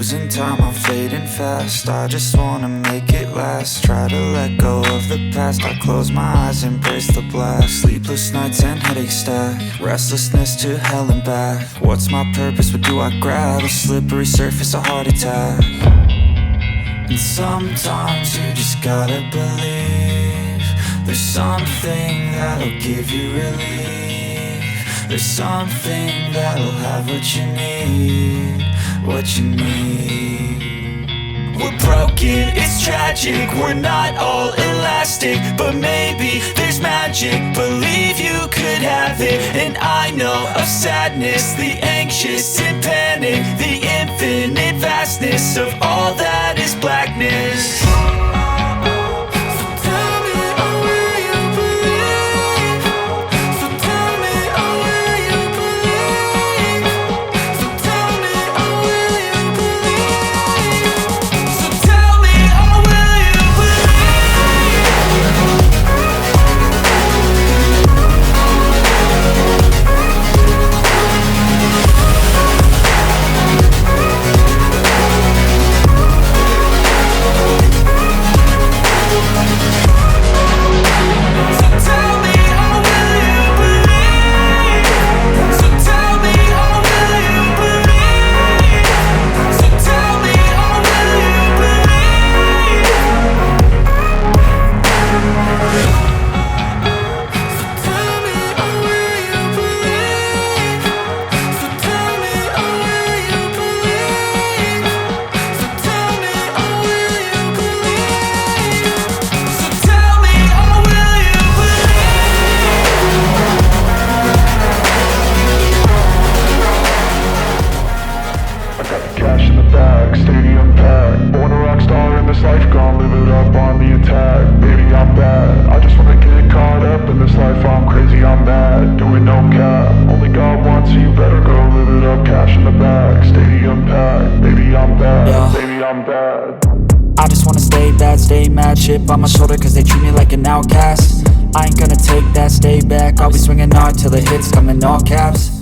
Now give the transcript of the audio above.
Losing time, I'm fading fast. I just wanna make it last. Try to let go of the past. I close my eyes, embrace the blast. Sleepless nights and headaches stack. Restlessness to hell and back. What's my purpose, what do I grab? A slippery surface, a heart attack. And sometimes you just gotta believe there's something that'll give you relief. There's something that'll have what you need, what you need. We're broken, it's tragic, we're not all elastic, but maybe there's magic, believe you could have it. And I know of sadness, the anxious and panic, the infinite vastness of all that is blackness. I just wanna stay bad, stay mad, chip on my shoulder cause they treat me like an outcast. I ain't gonna take that, stay back, I'll be swinging hard till the hits come in all caps.